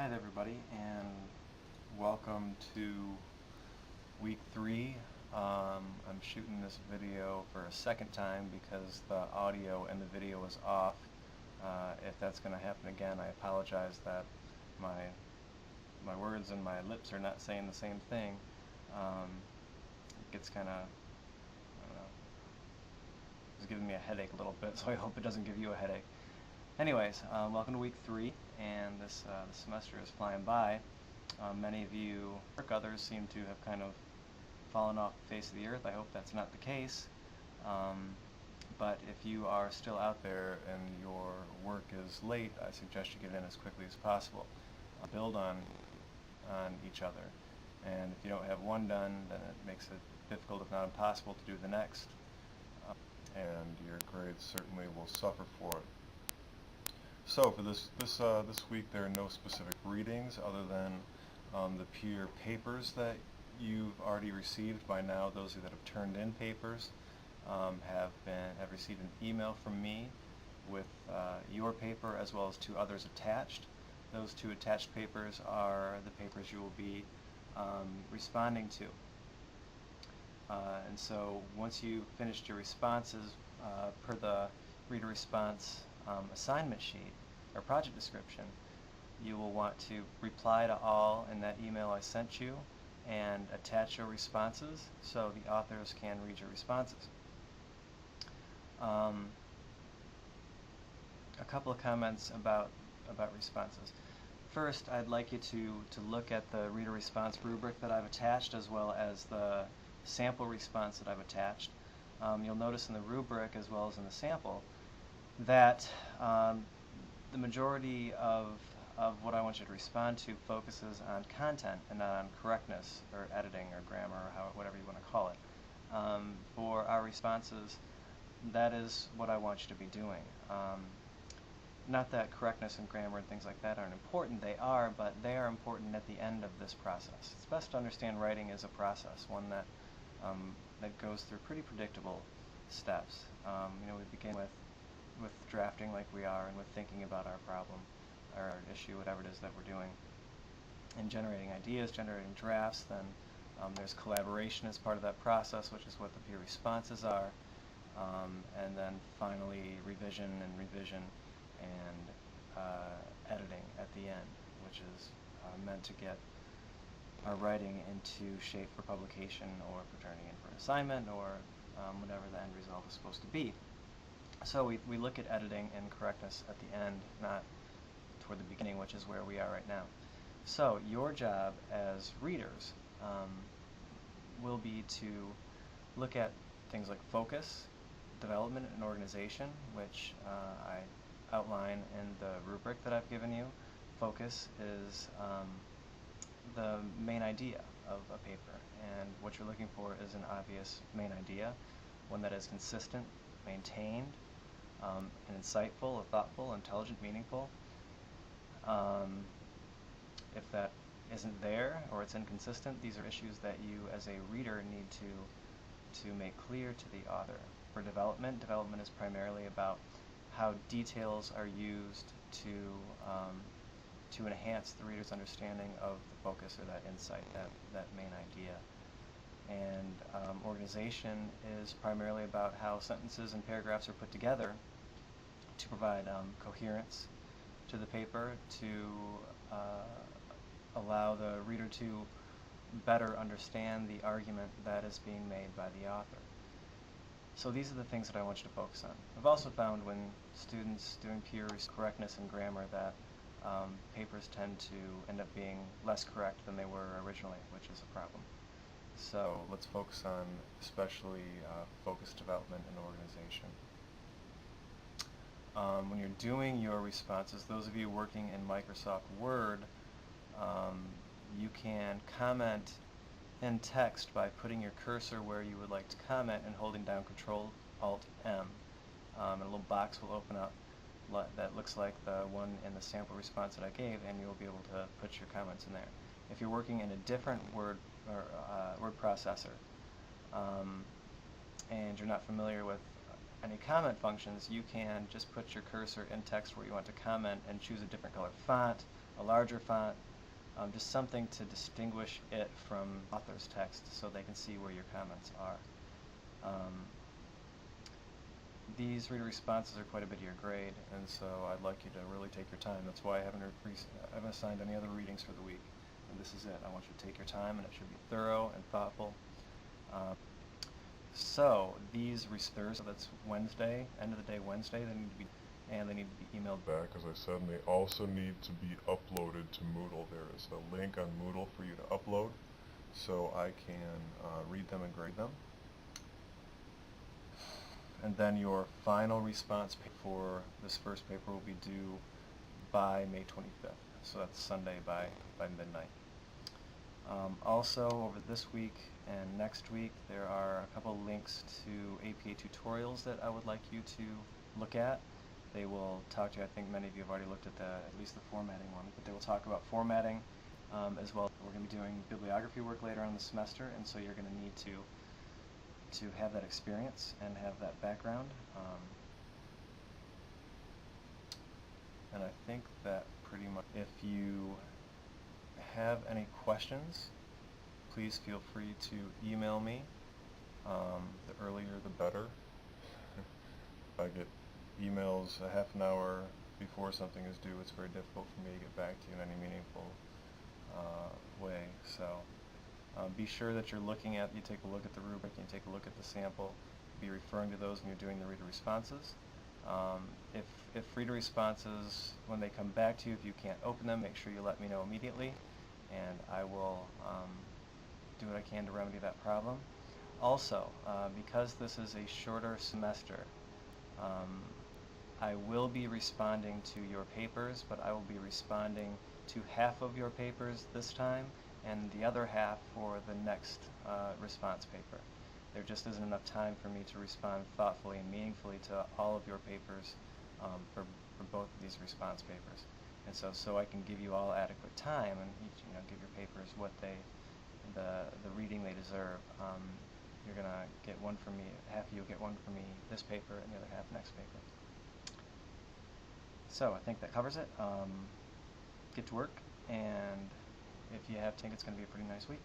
Hi there, everybody, and welcome to week 3. I'm shooting this video for a second time because the audio and the video is off. If that's going to happen again, I apologize that my words and my lips are not saying the same thing. It gets kind of, I don't know, it's giving me a headache a little bit, so I hope it doesn't give you a headache. Anyways, welcome to week 3, and this semester is flying by. Many of you, or others, seem to have kind of fallen off the face of the earth. I hope that's not the case. But if you are still out there and your work is late, I suggest you get in as quickly as possible. Build on each other. And if you don't have one done, then it makes it difficult, if not impossible, to do the next. And your grades certainly will suffer for it. So for this week, there are no specific readings other than the peer papers that you've already received by now. Those of you that have turned in papers have received an email from me with your paper as well as 2 others attached. Those 2 attached papers are the papers you will be responding to. And so once you've finished your responses per the reader response assignment sheet or project description, you will want to reply to all in that email I sent you and attach your responses so the authors can read your responses. A couple of comments about responses. First, I'd like you to look at the reader response rubric that I've attached as well as the sample response that I've attached. You'll notice in the rubric as well as in the sample that the majority of what I want you to respond to focuses on content and not on correctness or editing or grammar or whatever you want to call it. For our responses, that is what I want you to be doing. Not that correctness and grammar and things like that aren't important, they are, but they are important at the end of this process. It's best to understand writing is a process, one that that goes through pretty predictable steps. We begin with drafting like we are and with thinking about our problem or our issue, whatever it is that we're doing, and generating ideas, generating drafts. Then there's collaboration as part of that process, which is what the peer responses are, and then finally revision and editing at the end, which is meant to get our writing into shape for publication or for turning in for an assignment or whatever the end result is supposed to be. So we look at editing and correctness at the end, not toward the beginning, which is where we are right now. So your job as readers will be to look at things like focus, development, and organization, which I outline in the rubric that I've given you. Focus is the main idea of a paper, and what you're looking for is an obvious main idea, one that is consistent, maintained, and insightful, thoughtful, intelligent, meaningful. If that isn't there or it's inconsistent, these are issues that you as a reader need to make clear to the author. For development is primarily about how details are used to enhance the reader's understanding of the focus or that insight, that main idea. And organization is primarily about how sentences and paragraphs are put together to provide coherence to the paper, to allow the reader to better understand the argument that is being made by the author. So these are the things that I want you to focus on. I've also found when students doing peer correctness and grammar that papers tend to end up being less correct than they were originally, which is a problem. So let's focus on especially focus development and organization. When you're doing your responses, those of you working in Microsoft Word, you can comment in text by putting your cursor where you would like to comment and holding down Control-Alt-M. And a little box will open up that looks like the one in the sample response that I gave, and you'll be able to put your comments in there. If you're working in a different word processor and you're not familiar with any comment functions, you can just put your cursor in text where you want to comment and choose a different color font a larger font, just something to distinguish it from author's text so they can see where your comments are. These reader responses are quite a bit of your grade, and so I'd like you to really take your time. That's why I haven't assigned any other readings for the week. And this is it. I want you to take your time, and it should be thorough and thoughtful. So these Thursday, so that's Wednesday, end of the day Wednesday, they need to be emailed back, as I said, and they also need to be uploaded to Moodle. There is a link on Moodle for you to upload, so I can read them and grade them. And then your final response for this first paper will be due by May 25th. So that's Sunday by midnight. Also, over this week and next week, there are a couple links to APA tutorials that I would like you to look at. They will talk to you, I think many of you have already looked at at least the formatting one, but they will talk about formatting as well. We're going to be doing bibliography work later on in the semester, and so you're going to need to have that experience and have that background. And I think that pretty much, if you have any questions, please feel free to email me. The earlier the better. If I get emails a half an hour before something is due, it's very difficult for me to get back to you in any meaningful way. So be sure that you take a look at the rubric, you take a look at the sample, be referring to those when you're doing the reader responses. If reader responses, when they come back to you, if you can't open them, make sure you let me know immediately, and I will do what I can to remedy that problem. Also, because this is a shorter semester, I will be responding to your papers, but I will be responding to half of your papers this time, and the other half for the next response paper. There just isn't enough time for me to respond thoughtfully and meaningfully to all of your papers for both of these response papers. And so I can give you all adequate time and give your papers what the reading they deserve. You're gonna get one from me. Half of you will get one from me this paper, and the other half next paper. So I think that covers it. Get to work, and if you have, think it's going to be a pretty nice week.